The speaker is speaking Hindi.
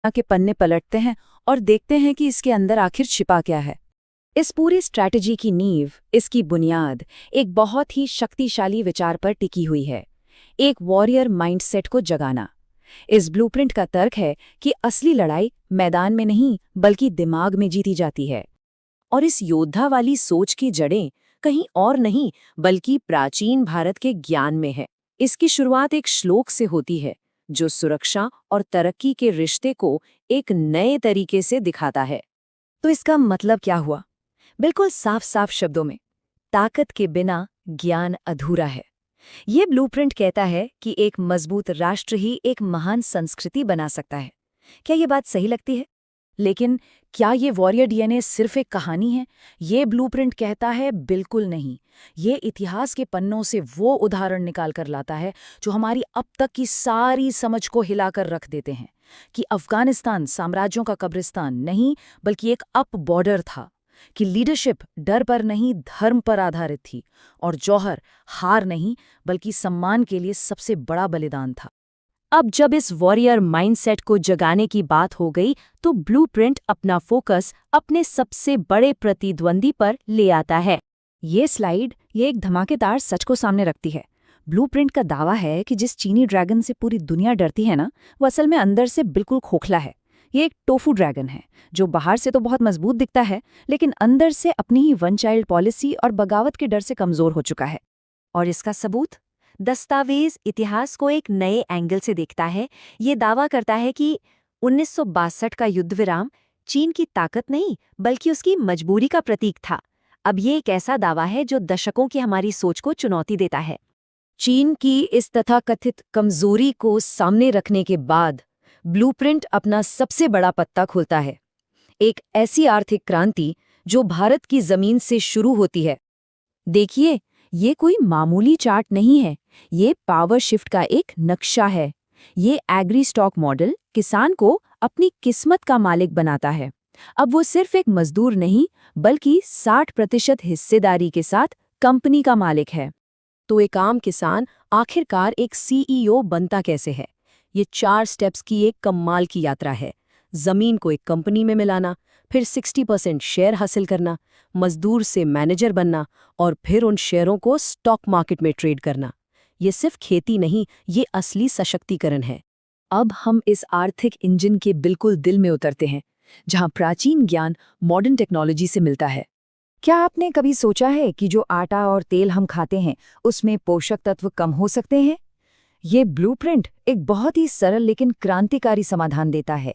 के पन्ने पलटते हैं और देखते हैं कि इसके अंदर आखिर छिपा क्या है। इस पूरी स्ट्रैटेजी की नींव, इसकी बुनियाद एक बहुत ही शक्तिशाली विचार पर टिकी हुई है, एक वॉरियर माइंडसेट को जगाना। इस ब्लूप्रिंट का तर्क है कि असली लड़ाई मैदान में नहीं बल्कि दिमाग में जीती जाती है। और इस योद्धा वाली सोच की जड़ें कहीं और नहीं बल्कि प्राचीन भारत के ज्ञान में है। इसकी शुरुआत एक श्लोक से होती है जो सुरक्षा और तरक्की के रिश्ते को एक नए तरीके से दिखाता है। तो इसका मतलब क्या हुआ? बिल्कुल साफ साफ शब्दों में, ताकत के बिना ज्ञान अधूरा है। ये ब्लूप्रिंट कहता है कि एक मजबूत राष्ट्र ही एक महान संस्कृति बना सकता है। क्या ये बात सही लगती है? लेकिन क्या ये वॉरियर डीएनए सिर्फ एक कहानी है? ये ब्लूप्रिंट कहता है बिल्कुल नहीं। ये इतिहास के पन्नों से वो उदाहरण निकाल कर लाता है जो हमारी अब तक की सारी समझ को हिलाकर रख देते हैं कि अफगानिस्तान साम्राज्यों का कब्रिस्तान नहीं बल्कि एक अप बॉर्डर था, कि लीडरशिप डर पर नहीं धर्म पर आधारित थी, और जौहर हार नहीं बल्कि सम्मान के लिए सबसे बड़ा बलिदान था। अब जब इस वॉरियर माइंडसेट को जगाने की बात हो गई तो ब्लूप्रिंट अपना फोकस अपने सबसे बड़े प्रतिद्वंदी पर ले आता है। ये स्लाइड ये एक धमाकेदार सच को सामने रखती है। ब्लूप्रिंट का दावा है कि जिस चीनी ड्रैगन से पूरी दुनिया डरती है ना, वो असल में अंदर से बिल्कुल खोखला है। ये एक टोफू ड्रैगन है जो बाहर से तो बहुत मजबूत दिखता है, लेकिन अंदर से अपनी ही वन चाइल्ड पॉलिसी और बगावत के डर से कमजोर हो चुका है। और इसका सबूत? दस्तावेज इतिहास को एक नए एंगल से देखता है। ये दावा करता है कि 1962 का युद्ध विराम चीन की ताकत नहीं बल्कि उसकी मजबूरी का प्रतीक था। अब ये एक ऐसा दावा है जो दशकों की हमारी सोच को चुनौती देता है। चीन की इस तथाकथित कमजोरी को सामने रखने के बाद ब्लूप्रिंट अपना सबसे बड़ा पत्ता खोलता है, एक ऐसी आर्थिक क्रांति जो भारत की जमीन से शुरू होती है। देखिए, ये कोई मामूली चार्ट नहीं है, ये पावर शिफ्ट का एक नक्शा है। ये एग्री स्टॉक मॉडल किसान को अपनी किस्मत का मालिक बनाता है। अब वो सिर्फ एक मजदूर नहीं बल्कि 60% हिस्सेदारी के साथ कंपनी का मालिक है। तो एक आम किसान आखिरकार एक सीईओ बनता कैसे है? ये 4 स्टेप्स की एक कमाल की यात्रा है। जमीन को एक कंपनी में मिलाना, फिर 60% शेयर हासिल करना, मजदूर से मैनेजर बनना और फिर उन शेयरों को स्टॉक मार्केट में ट्रेड करना। ये सिर्फ खेती नहीं, ये असली सशक्तिकरण है। अब हम इस आर्थिक इंजन के बिल्कुल दिल में उतरते हैं, जहां प्राचीन ज्ञान मॉडर्न टेक्नोलॉजी से मिलता है। क्या आपने कभी सोचा है कि जो आटा और तेल हम खाते हैं उसमें पोषक तत्व कम हो सकते हैं? ये ब्लूप्रिंट एक बहुत ही सरल लेकिन क्रांतिकारी समाधान देता है,